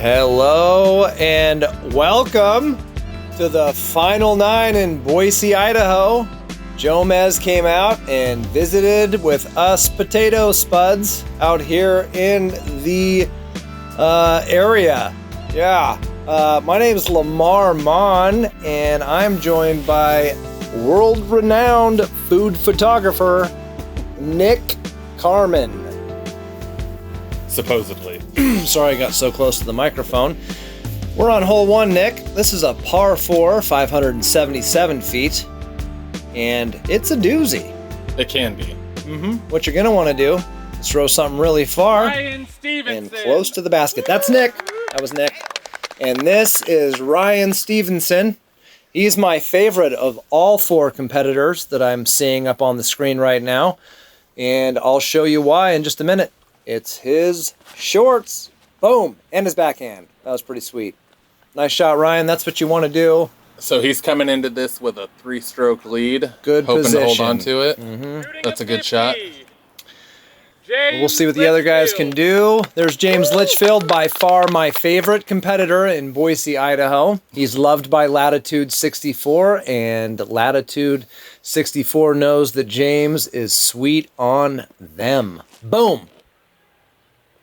Hello and welcome to the Final 9 in Boise, Idaho. Jomez came out and visited with us potato spuds out here in the area. Yeah, my name is Lamar Maughan, and I'm joined by world-renowned food photographer Nick Carman. Supposedly. Sorry, I got so close to the microphone. We're on hole 1, Nick. This is a par 4, 577 feet, and it's a doozy. It can be. What you're going to want to do is throw something really far Ryan Stephenson. and close to the basket. That's Nick. That was Nick. And this is Ryan Stephenson. He's my favorite of all 4 competitors that I'm seeing up on the screen right now, and I'll show you why in just a minute. It's his shorts. Boom. And his backhand. That was pretty sweet. Nice shot, Ryan. That's what you want to do. So he's coming into this with a 3-stroke lead. Good hoping position. to hold on to it. That's a good shot. We'll see what the other guys can do. There's James Litchfield, by far my favorite competitor in Boise, Idaho. He's loved by Latitude 64, and Latitude 64 knows that James is sweet on them. Boom.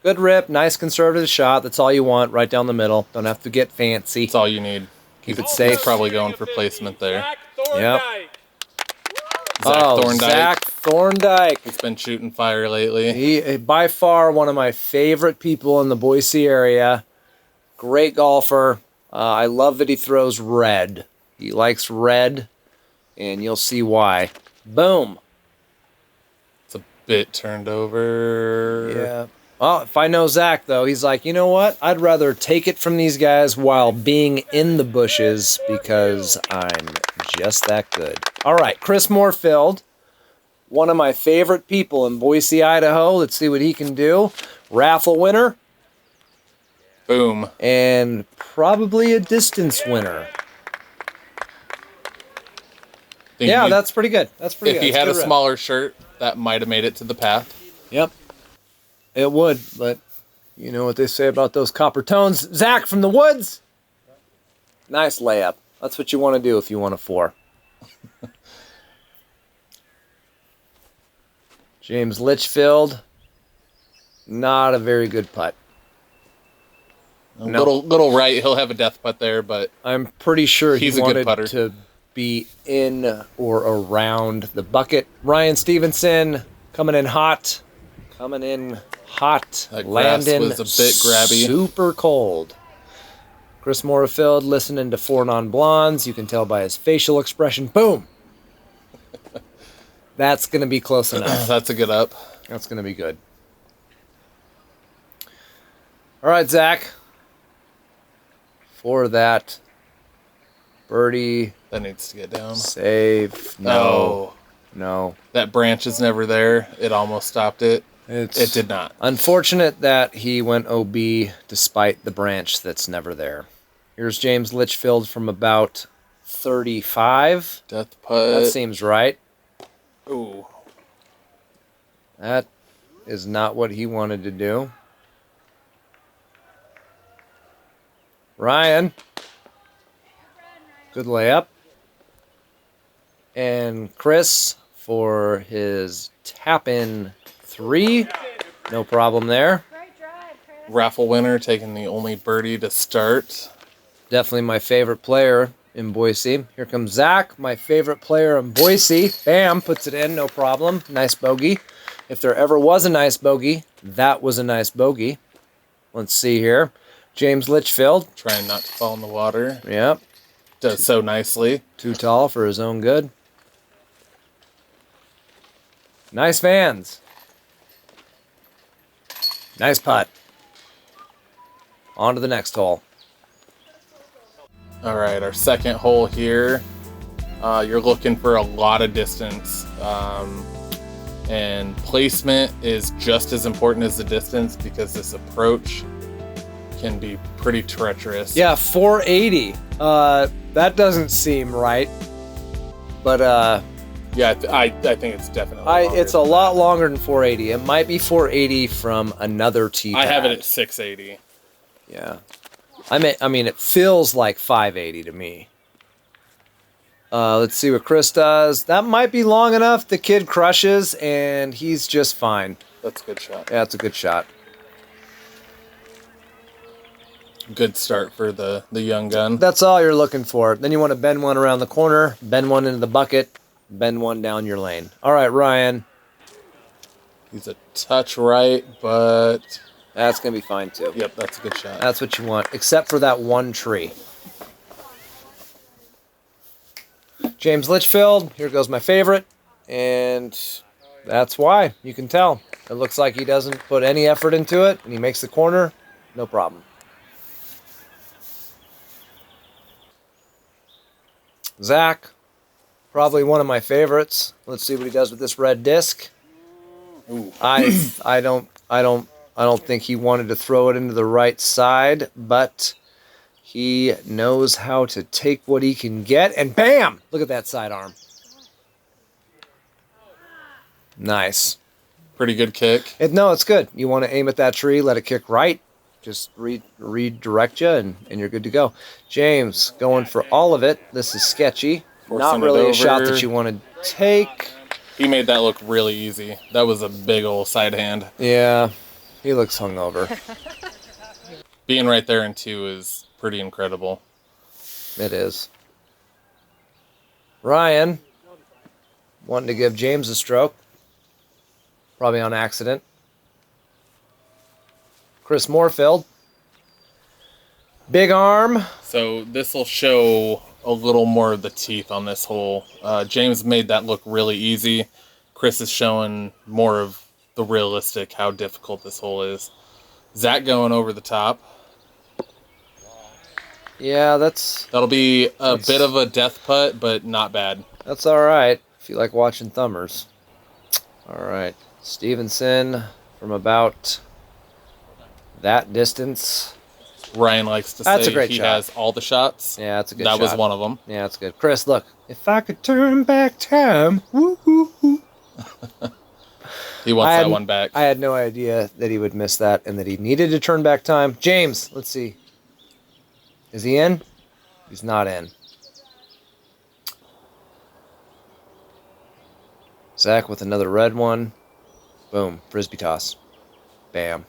Good rip, nice conservative shot. That's all you want, right down the middle. Don't have to get fancy. That's all you need. Keep it safe. He's probably going for placement there. Yep. Thorndike. Zach Thorndike. He's been shooting fire lately. He, by far, one of my favorite people in the Boise area. Great golfer. I love that he throws red. He likes red, and you'll see why. Boom. It's a bit turned over. Yeah. Well, if I know Zach, though, he's like, you know what? I'd rather take it from these guys while being in the bushes because I'm just that good. All right, Chris Moorefield, one of my favorite people in Boise, Idaho. Let's see what he can do. Raffle winner. Boom. And probably a distance winner. Yeah, that's pretty good. That's pretty good. If he had a rip. smaller shirt, that might have made it to the path. Yep. It would, but you know what they say about those copper tones. Zach from the woods. Nice layup. That's what you want to do if you want a 4. James Litchfield. Not a very good putt. Little right. He'll have a death putt there, but I'm pretty sure he's he a good wanted putter. to be in or around the bucket. Ryan Stephenson coming in hot. Coming in hot. That grass Landon was a bit grabby. Super cold. Chris Moorefield listening to 4 Non-Blondes. You can tell by his facial expression. Boom. That's going to be close enough. That's a good up. That's going to be good. All right, Zach. For that birdie. That needs to get down. Save. No. That branch is never there. It almost stopped it. It did not. Unfortunate that he went OB despite the branch that's never there. Here's James Litchfield from about 35. Death putt. That seems right. Ooh. That is not what he wanted to do. Ryan. Good layup. And Chris for his tap-in 3. No problem there. Raffle winner taking the only birdie to start. Definitely my favorite player in Boise. Here comes Zach, my favorite player in Boise. Bam, puts it in, no problem. Nice bogey. If there ever was a nice bogey, that was a nice bogey. Let's see here. James Litchfield. Trying not to fall in the water. Yep. Does so nicely. Too tall for his own good. Nice Vans. Nice putt. On to the next hole. All right, our second hole here. You're looking for a lot of distance. And placement is just as important as the distance because this approach can be pretty treacherous. Yeah, 480. That doesn't seem right. But Yeah, I think it's definitely it's a lot longer than 480. It might be 480 from another tee I have it pad. at 680. Yeah. I mean, it feels like 580 to me. Let's see what Chris does. That might be long enough. The kid crushes, and he's just fine. That's a good shot. Yeah, it's a good shot. Good start for the young gun. That's all you're looking for. Then you want to bend one around the corner, bend one into the bucket, bend one down your lane. All right, Ryan. He's a touch right, but... That's going to be fine, too. Yep, that's a good shot. That's what you want, except for that one tree. James Litchfield, here goes my favorite, and that's why. You can tell. It looks like he doesn't put any effort into it, and he makes the corner, no problem. Zach, probably one of my favorites. Let's see what he does with this red disc. Ooh. I don't think he wanted to throw it into the right side, but he knows how to take what he can get, and bam! Look at that sidearm. Nice. Pretty good kick. No, it's good. You want to aim at that tree, let it kick right. Just redirect you, and you're good to go. James, going for all of it. This is sketchy. Not really a shot that you want to take. He made that look really easy. That was a big old side hand. Yeah, he looks hungover. Being right there in 2 is pretty incredible. It is. Ryan, wanting to give James a stroke. Probably on accident. Chris Moorefield. Big arm. So this will show a little more of the teeth on this hole. James made that look really easy. Chris is showing more of the realistic, how difficult this hole is. Zach going over the top. Yeah, that'll be a bit of a death putt, but not bad. That's all right if you like watching thumbers. All right, Stephenson from about that distance. Ryan likes to say he has all the shots. Yeah, that's a good shot. That was one of them. Yeah, that's good. Chris, look. If I could turn back time. Woo, woo, woo. He wants that one back. I had no idea that he would miss that and that he needed to turn back time. James, let's see. Is he in? He's not in. Zach with another red one. Boom. Frisbee toss. Bam.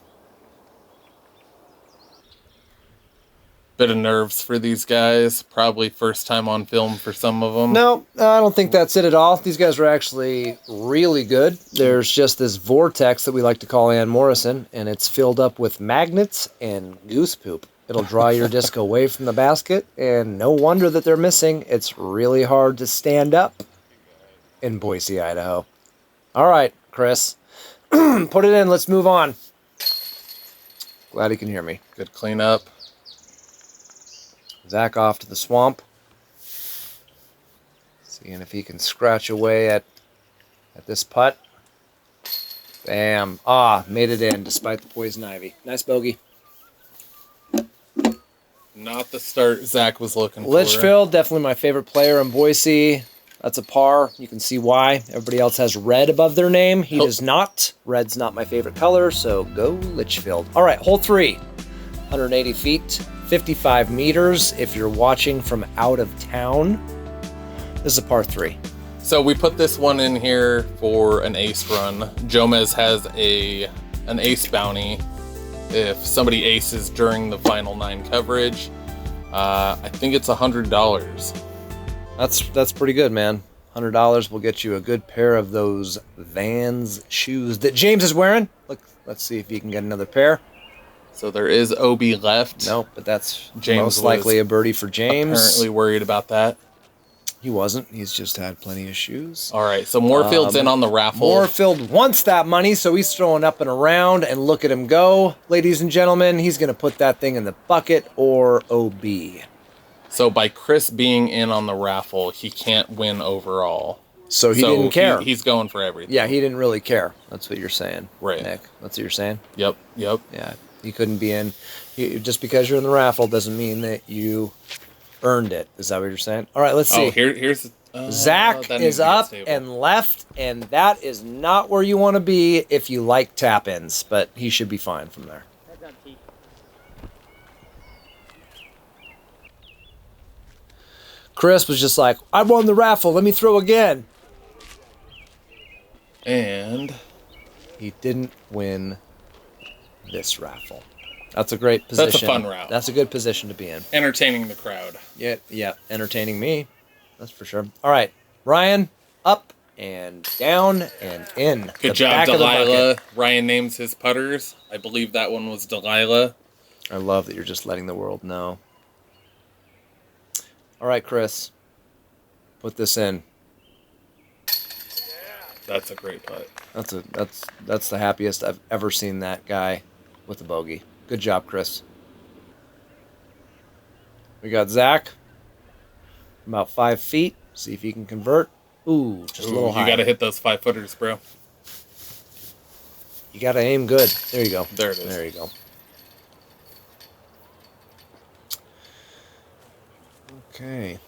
Bit of nerves for these guys. Probably first time on film for some of them. No, I don't think that's it at all. These guys are actually really good. There's just this vortex that we like to call Ann Morrison, and it's filled up with magnets and goose poop. It'll draw your disc away from the basket, and no wonder that they're missing. It's really hard to stand up in Boise, Idaho. All right, Chris. Put it in. Let's move on. Glad he can hear me. Good cleanup. Zach off to the swamp. Seeing if he can scratch away at this putt. Bam. Ah, made it in despite the poison ivy. Nice bogey. Not the start Zach was looking for. Litchfield, definitely my favorite player in Boise. That's a par. You can see why. Everybody else has red above their name. He does not. Red's not my favorite color, so go Litchfield. All right, hole 3. 180 feet, 55 meters if you're watching from out of town. This is a par 3. So we put this one in here for an ace run. Jomez has an ace bounty if somebody aces during the final 9 coverage. I think it's $100. That's pretty good, man. $100 will get you a good pair of those Vans shoes that James is wearing. Look, let's see if he can get another pair. So there is OB left. Nope, but that's James most likely a birdie for James. Apparently worried about that. He wasn't. He's just had plenty of shoes. All right, so Moorefield's in on the raffle. Moorefield wants that money, so he's throwing up and around, and look at him go. Ladies and gentlemen, he's going to put that thing in the bucket or OB. So by Chris being in on the raffle, he can't win overall. So he didn't care. He's going for everything. Yeah, he didn't really care. That's what you're saying. Right. Nick, that's what you're saying? Yep. Yeah, you couldn't be in. Just because you're in the raffle doesn't mean that you earned it. Is that what you're saying? All right, let's see. Oh, here's... Zach is up and left, and that is not where you want to be if you like tap-ins, but he should be fine from there. Chris was just like, I won the raffle. Let me throw again. And he didn't win this raffle. That's a great position. That's a fun route. That's a good position to be in. Entertaining the crowd. Yeah, entertaining me. That's for sure. All right, Ryan, up and down and in. Good job, Delilah. Ryan names his putters. I believe that one was Delilah. I love that you're just letting the world know. All right, Chris, put this in. That's a great putt. That's the happiest I've ever seen that guy with a bogey. Good job, Chris. We got Zach. About 5 feet. See if he can convert. Ooh, just a little high. You got to hit those 5-footers, bro. You got to aim good. There you go. There it is. There you go. Okay.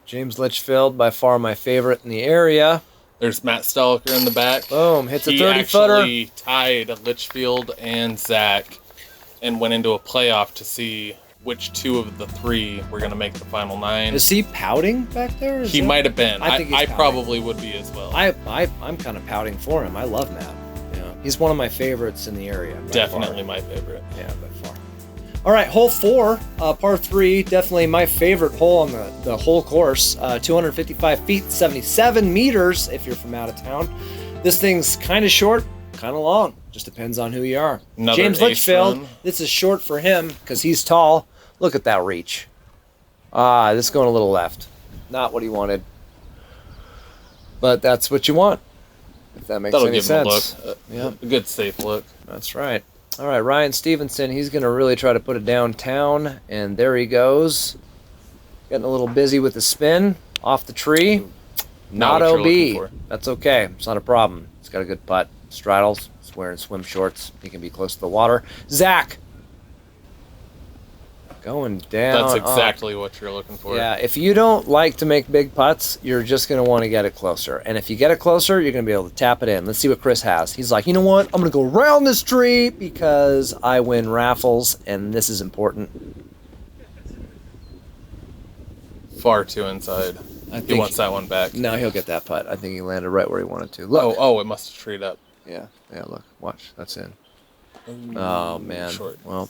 James Litchfield, by far my favorite in the area. There's Matt Stalker in the back. Boom, hits a 30-footer. He actually tied Litchfield and Zach and went into a playoff to see which two of the three were going to make the final 9. Is he pouting back there? He might have been. I think I probably would be as well. I'm kind of pouting for him. I love Matt. Yeah, he's one of my favorites in the area. Definitely my favorite. Yeah, by far. All right, hole 4, par 3, definitely my favorite hole on the whole course. 255 feet, 77 meters if you're from out of town. This thing's kind of short, kind of long. Just depends on who you are. Another James Litchfield, this is short for him because he's tall. Look at that reach. This is going a little left. Not what he wanted. But that's what you want, if that makes any sense. That'll give him a look. A good safe look. That's right. All right, Ryan Stephenson, he's going to really try to put it downtown, and there he goes. Getting a little busy with the spin off the tree. Not OB. That's okay. It's not a problem. He's got a good putt. Straddles. He's wearing swim shorts. He can be close to the water. Zach. Going down. That's exactly what you're looking for. Yeah, if you don't like to make big putts, you're just going to want to get it closer. And if you get it closer, you're going to be able to tap it in. Let's see what Chris has. He's like, you know what? I'm going to go around this tree because I win raffles, and this is important. Far too inside. He wants that one back. No, he'll get that putt. I think he landed right where he wanted to. Look. Oh, it must have treed up. Yeah, look. Watch. That's in. Oh, man. Short. Well,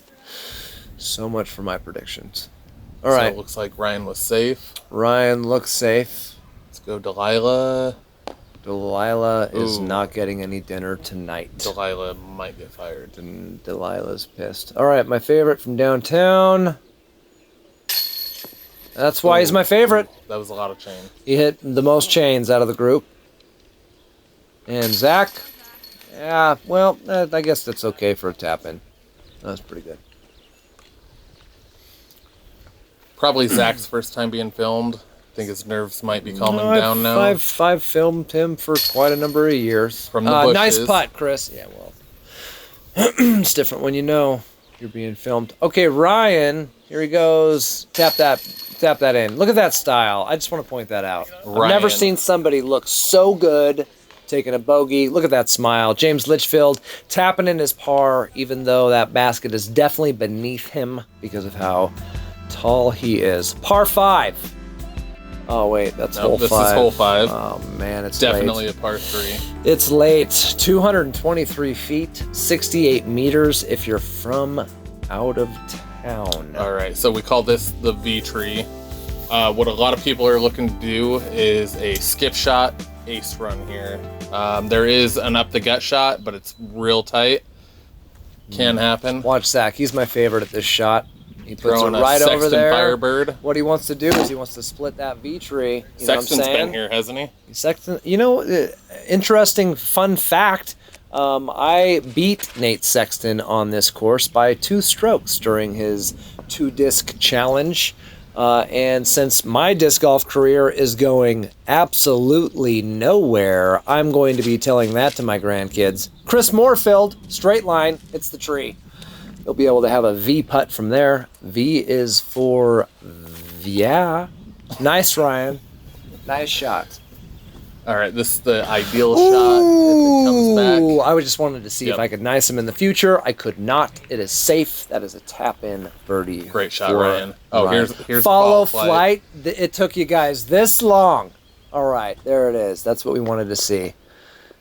so much for my predictions. All right. So it looks like Ryan was safe. Ryan looks safe. Let's go Delilah. Delilah is not getting any dinner tonight. Delilah might get fired. And Delilah's pissed. All right, my favorite from downtown. That's why he's my favorite. That was a lot of chain. He hit the most chains out of the group. And Zach, yeah, well, I guess that's okay for a tap-in. That's pretty good. Probably Zach's first time being filmed. I think his nerves might be calming down now. I've filmed him for quite a number of years. From the bushes. Nice putt, Chris. Yeah, well, it's different when you know you're being filmed. Okay, Ryan, here he goes. Tap that in. Look at that style. I just want to point that out. Ryan. I've never seen somebody look so good taking a bogey. Look at that smile. James Litchfield tapping in his par, even though that basket is definitely beneath him because of how tall he is. Par 5. Oh, wait, that's hole 5. This is hole 5. Oh, man, it's definitely late. A par 3. It's late. 223 feet, 68 meters if you're from out of town. All right, so we call this the V tree. What a lot of people are looking to do is a skip shot ace run here. There is an up the gut shot, but it's real tight. Can happen. Watch Zach. He's my favorite at this shot. He puts it Throwing right a over there. Firebird. What he wants to do is he wants to split that V tree. You know what I'm Sexton's saying? been here, hasn't he? Sexton, you know, interesting fun fact. I beat Nate Sexton on this course by 2 strokes during his 2-disc challenge. And since my disc golf career is going absolutely nowhere, I'm going to be telling that to my grandkids. Chris Moorefield, straight line, hits the tree. You'll be able to have a V putt from there. V is for yeah. Nice, Ryan. Nice shot. All right, this is the ideal shot if it comes back. I just wanted to see if I could nice him in the future. I could not. It is safe. That is a tap-in birdie. Great shot, Ryan. Oh, Ryan. here's follow flight. It took you guys this long. All right, there it is. That's what we wanted to see.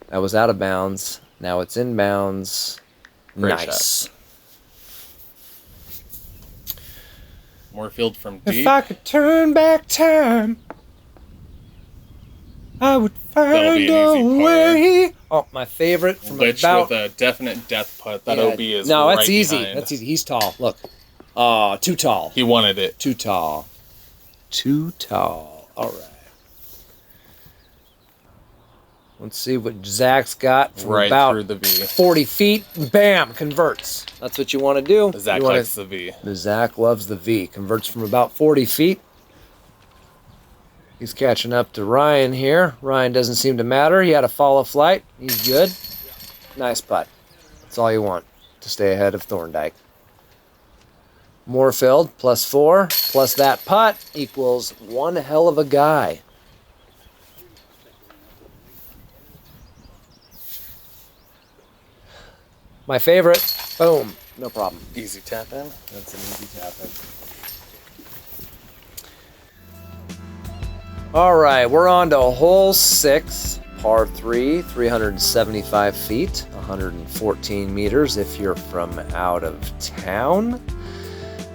That was out of bounds. Now it's in bounds. Great nice. Shot. Moorefield from deep. If I could turn back time, I would find a way. Oh, my favorite from Lynch about... with a definite death putt. That OB is No, right that's easy. behind. That's easy. He's tall. Look. Too tall. He wanted it. Too tall. Too tall. All right. Let's see what Zach's got from right about through the V. 40 feet. Bam! Converts. That's what you want to do. Zach likes the V. Zach loves the V. Converts from about 40 feet. He's catching up to Ryan here. Ryan doesn't seem to matter. He had a follow flight. He's good. Nice putt. That's all you want to stay ahead of Thorndike. Moorefield, +4, plus that putt equals one hell of a guy. My favorite. Boom. No problem. Easy tap in. That's an easy tap in. All right, we're on to hole 6, par 3, 375 feet, 114 meters if you're from out of town.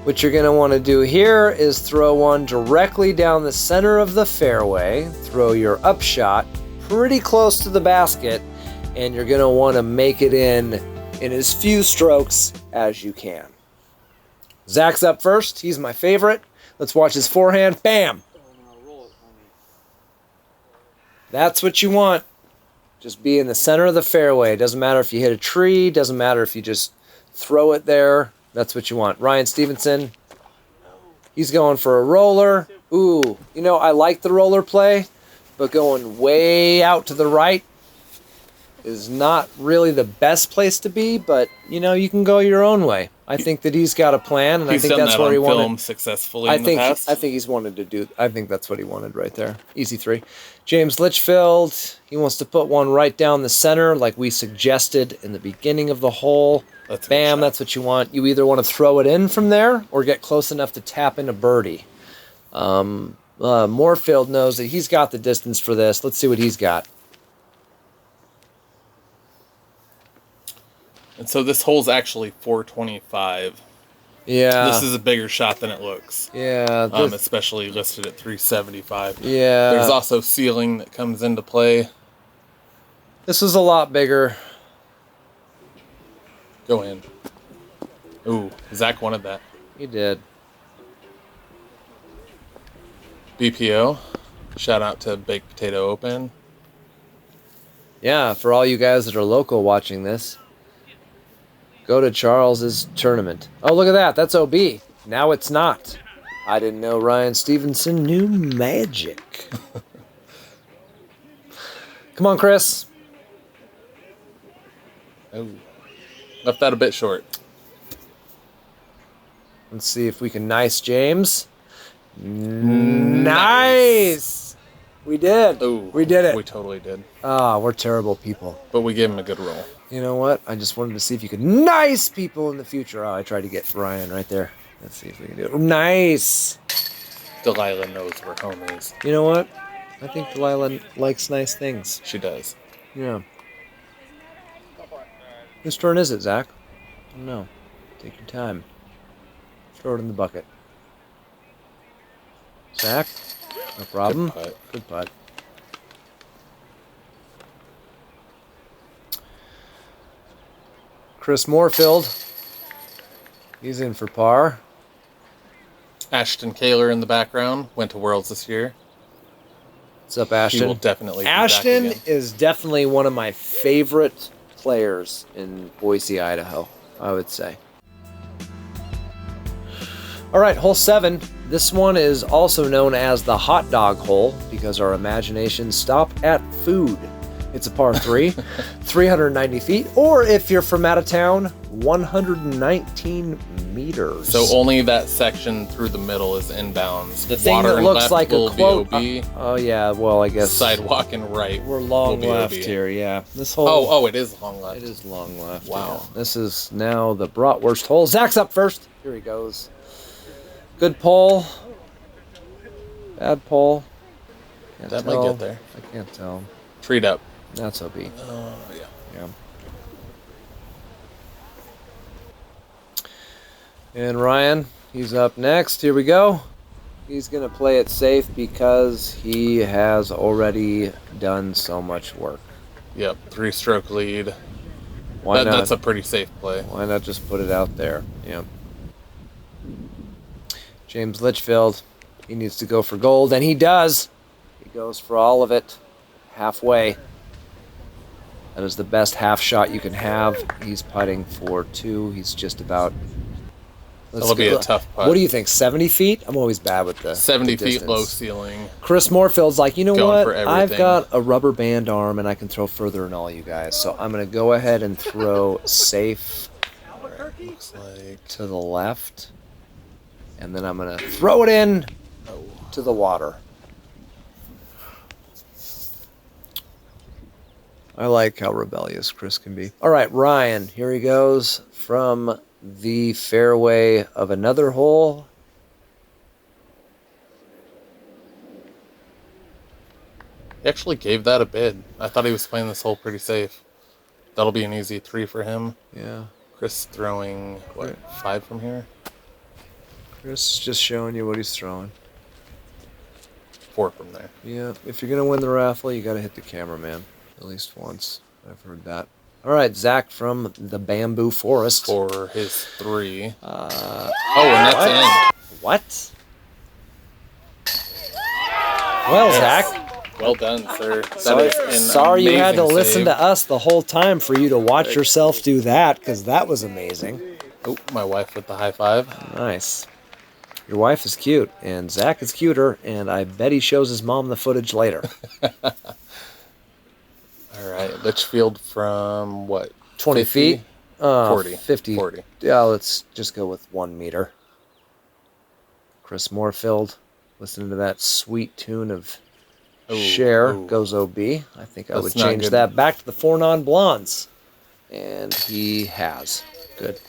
What you're going to want to do here is throw one directly down the center of the fairway, throw your upshot pretty close to the basket, and you're going to want to make it in as few strokes as you can. Zach's up first. He's my favorite. Let's watch his forehand. Bam! That's what you want. Just be in the center of the fairway. Doesn't matter if you hit a tree. Doesn't matter if you just throw it there. That's what you want. Ryan Stephenson. He's going for a roller. Ooh, you know, I like the roller play, but going way out to the right is not really the best place to be, but, you know, you can go your own way. I think that he's got a plan, and I think that's where he wanted. He's done that on film successfully in the past. I think he's wanted to do. I think that's what he wanted right there. Easy 3. James Litchfield. He wants to put one right down the center, like we suggested in the beginning of the hole. Bam! That's what you want. You either want to throw it in from there or get close enough to tap into birdie. Moorefield knows that he's got the distance for this. Let's see what he's got. And so this hole's actually 425. Yeah. This is a bigger shot than it looks. Yeah. Especially listed at 375. Yeah. There's also ceiling that comes into play. This is a lot bigger. Go in. Ooh, Zach wanted that. He did. BPO. Shout out to Baked Potato Open. Yeah, for all you guys that are local watching this, go to Charles's tournament. Oh, look at that. That's OB. Now it's not. I didn't know Ryan Stephenson knew magic. Come on, Chris. Oh, left that a bit short. Let's see if we can nice James. Nice. We did. Ooh, we did it. We totally did. We're terrible people. But we gave him a good roll. You know what? I just wanted to see if you could nice people in the future. Oh, I tried to get Ryan right there. Let's see if we can do it. Nice. Delilah knows where home is. You know what? I think Delilah likes nice things. She does. Yeah. Whose turn is it, Zach? I don't know. Take your time. Throw it in the bucket. Zach? No problem. Good putt. Good putt. Chris Moorefield. He's in for par. Ashton Kaler in the background. Went to Worlds this year. What's up, Ashton? He will definitely be Ashton back again. is definitely one of my favorite players in Boise, Idaho, I would say. All right, hole 7. This one is also known as the hot dog hole because our imaginations stop at food. It's a par 3, 390 feet, or if you're from out of town, 119 meters. So only that section through the middle is inbounds. The thing Water that and looks left like a will be quote. OB. Oh yeah, well I guess Sidewalk and right. we're long will be left OB. here. Yeah, this whole. Oh, it is long left. It is long left. Wow. Yeah. This is now the bratwurst hole. Zach's up first. Here he goes. Good pull. Bad pull. Can't That tell. might get there. I can't tell. Treat up. That's OB. Yeah. Yeah. And Ryan, he's up next. Here we go. He's going to play it safe because he has already done so much work. Yep. 3-stroke lead. Why not? That's a pretty safe play. Why not just put it out there? Yeah. James Litchfield, he needs to go for gold, and he does. He goes for all of it. Halfway. That is the best half shot you can have. He's putting for 2. He's just about... That'll be a tough putt. What do you think, 70 feet? I'm always bad with the 70 the feet distance. low ceiling. Chris Moorefield's like, you know Going what? for I've everything. got a rubber band arm and I can throw further than all you guys. So I'm going to go ahead and throw safe Looks like to the left. And then I'm going to throw it in to the water. I like how rebellious Chris can be. All right, Ryan, here he goes from the fairway of another hole. he actually gave that a bid. I thought he was playing this hole pretty safe. That'll be an easy 3 for him. Yeah. Chris throwing, what, 5 from here? Chris is just showing you what he's throwing. 4 from there. Yeah, if you're going to win the raffle, you got to hit the cameraman at least once. I've heard that. All right, Zach from the Bamboo Forest. For his 3. And that's in. What? Well, Zach, Well done, sir. That sorry, is an sorry you had to amazing listen save. to us the whole time for you to watch yourself do that, because that was amazing. Oh, my wife with the high 5. Nice. Your wife is cute, and Zach is cuter, and I bet he shows his mom the footage later. All right, Litchfield from what? 20 50? feet? 40. 50. 40. Yeah, let's just go with 1 meter. Chris Moorefield, listening to that sweet tune of Cher, goes OB. I think I would That's not change good. that back to the 4 non-blondes. And he has. Good.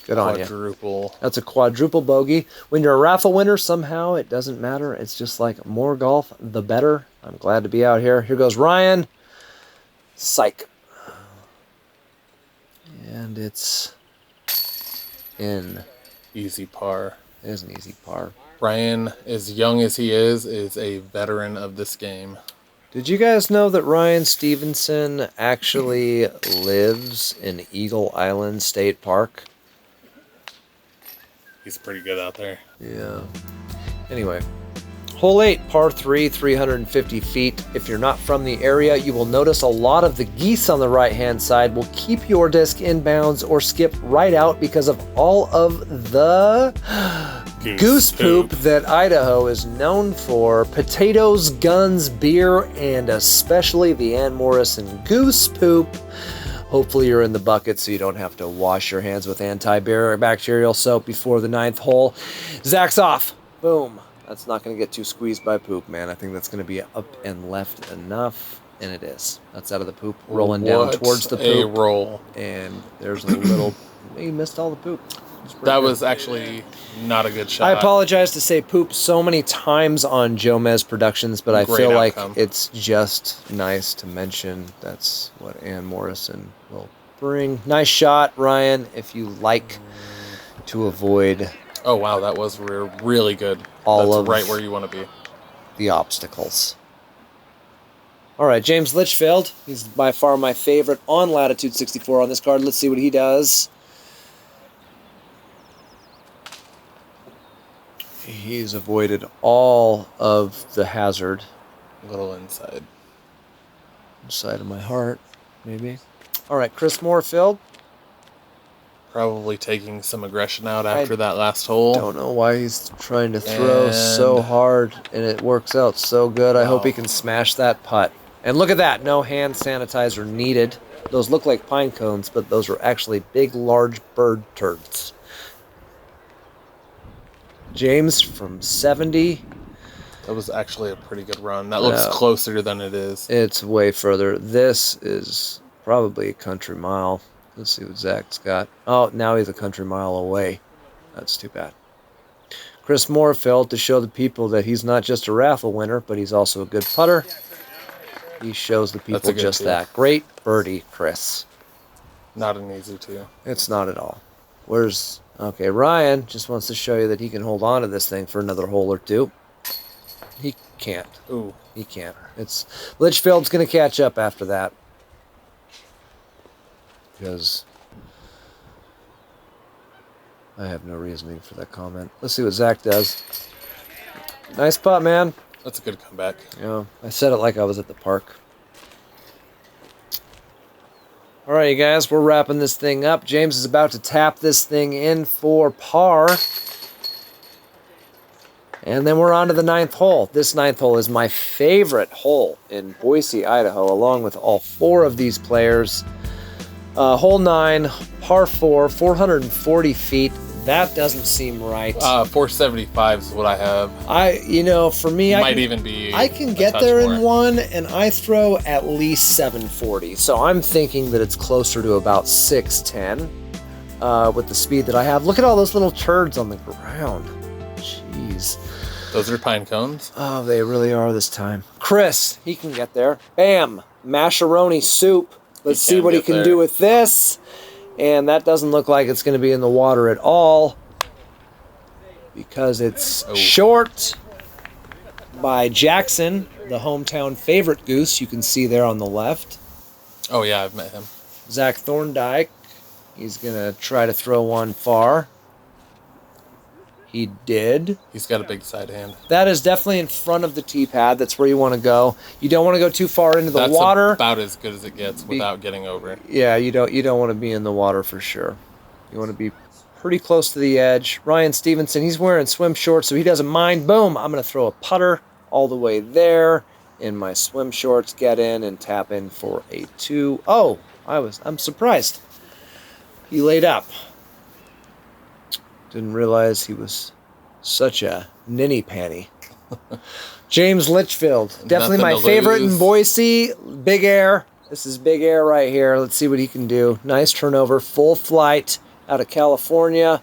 Good on you. Quadruple. That's a quadruple bogey. When you're a raffle winner, somehow it doesn't matter. It's just like more golf, the better. I'm glad to be out here. Here goes Ryan. Psych. And it's in. Easy par. It is an easy par. Ryan, as young as he is a veteran of this game. Did you guys know that Ryan Stephenson actually lives in Eagle Island State Park? He's pretty good out there. Yeah. Anyway, hole 8, par 3, 350 feet. If you're not from the area, you will notice a lot of the geese on the right-hand side will keep your disc inbounds or skip right out because of all of the goose poop that Idaho is known for. Potatoes, guns, beer, and especially the Ann Morrison goose poop. Hopefully you're in the bucket so you don't have to wash your hands with antibacterial soap before the 9th hole. Zach's off. Boom. That's not going to get too squeezed by poop, man. I think that's going to be up and left enough, and it is. That's out of the poop, rolling down towards the poop. A roll. And there's a little... He missed all the poop. That was actually not a good shot. I apologize to say poop so many times on Jomez Productions, but I Great feel outcome. like it's just nice to mention that's what Ann Morrison will bring. Nice shot, Ryan, if you like to avoid Oh, wow, that was really good. All That's of right where you want to be. the obstacles. All right, James Litchfield. He's by far my favorite on Latitude 64 on this card. Let's see what he does. He's avoided all of the hazard. A little inside. Inside of my heart, maybe. All right, Chris Moorefield. Probably taking some aggression out after that last hole. Don't know why he's trying to throw so hard, and it works out so good. I hope he can smash that putt. And look at that, no hand sanitizer needed. Those look like pine cones, but those are actually big, large bird turds. James from 70. That was actually a pretty good run. That looks closer than it is. It's way further. This is probably a country mile. Let's see what Zach's got. Oh, now he's a country mile away. That's too bad. Chris Moorefield, to show the people that he's not just a raffle winner, but he's also a good putter. He shows the people just that. Great birdie, Chris. Not an easy two. It's not at all. Okay, Ryan just wants to show you that he can hold on to this thing for another hole or two. He can't. Ooh. He can't. Litchfield's going to catch up after that. Because I have no reasoning for that comment. Let's see what Zach does. Nice putt, man. That's a good comeback. Yeah, I said it like I was at the park. All right, you guys, we're wrapping this thing up. James is about to tap this thing in for par. And then we're on to the 9th hole. This 9th hole is my favorite hole in Boise, Idaho, along with all 4 of these players. Hole 9, par 4, 440 feet. That doesn't seem right. 475 is what I have. For me, I can get there in one, and I throw at least 740. So I'm thinking that it's closer to about 610 with the speed that I have. Look at all those little turds on the ground. Jeez. Those are pine cones? Oh, they really are this time. Chris, he can get there. Bam! Masharoni soup. Let's see what he can do with this. And that doesn't look like it's going to be in the water at all because it's short by Jackson, the hometown favorite goose. You can see there on the left. Oh, yeah, I've met him. Zach Thorndike. He's going to try to throw one far. He did. He's got a big side hand. That is definitely in front of the tee pad. That's where you want to go. You don't want to go too far into the water. That's about as good as it gets without getting over. Yeah, you don't want to be in the water for sure. You want to be pretty close to the edge. Ryan Stephenson, he's wearing swim shorts, so he doesn't mind. Boom! I'm going to throw a putter all the way there in my swim shorts. Get in and tap in for a 2. Oh, I'm surprised. He laid up. Didn't realize he was such a ninny panty. James Litchfield. Definitely my favorite in Boise. Big air. This is big air right here. Let's see what he can do. Nice turnover. Full flight out of California.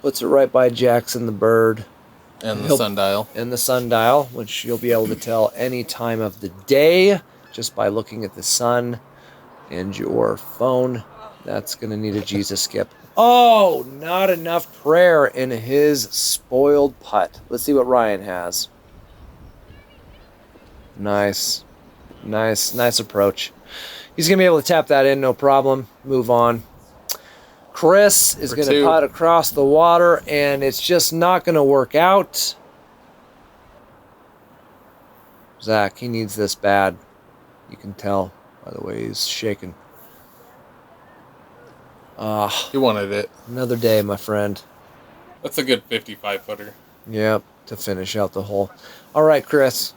Puts it right by Jackson the bird. And the sundial. And the sundial, which you'll be able to tell any time of the day just by looking at the sun and your phone. That's going to need a Jesus skip. Oh, not enough prayer in his spoiled putt. Let's see what Ryan has. Nice approach. He's going to be able to tap that in, no problem. Move on. Chris is going to putt across the water, and it's just not going to work out. Zach, he needs this bad. You can tell by the way he's shaking. He wanted it. Another day, my friend. That's a good 55-footer. Yep, to finish out the hole. All right, Chris.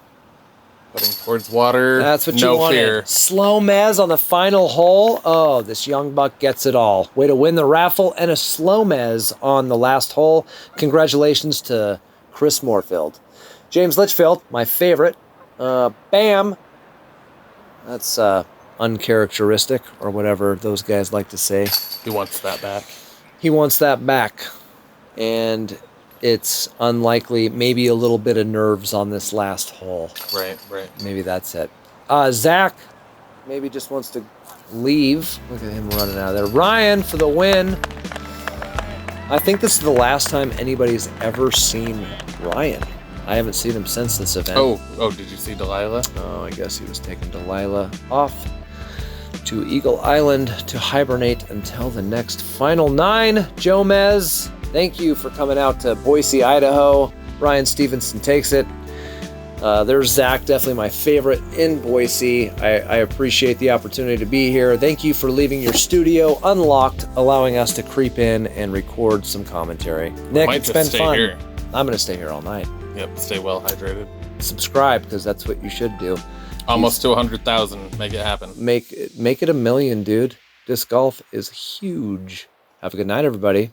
Putting towards water. That's what you wanted. No fear. SloMez on the final hole. Oh, this young buck gets it all. Way to win the raffle and a SloMez on the last hole. Congratulations to Chris Moorefield. James Litchfield, my favorite. Bam. That's uncharacteristic, or whatever those guys like to say. He wants that back. He wants that back. And it's unlikely, maybe a little bit of nerves on this last hole. Right. Maybe that's it. Zach maybe just wants to leave. Look at him running out of there. Ryan for the win. I think this is the last time anybody's ever seen Ryan. I haven't seen him since this event. Oh, did you see Delilah? Oh, I guess he was taking Delilah off to Eagle Island to hibernate until the next final 9. Jomez, thank you for coming out to Boise, Idaho. Ryan Stephenson takes it. There's Zach, definitely my favorite in Boise. I appreciate the opportunity to be here. Thank you for leaving your studio unlocked, allowing us to creep in and record some commentary. Nick, it's been fun. Here. I'm going to stay here all night. Yep, stay well hydrated. Subscribe, because that's what you should do. Almost to 100,000. Make it happen. Make it 1 million, dude. Disc golf is huge. Have a good night, everybody.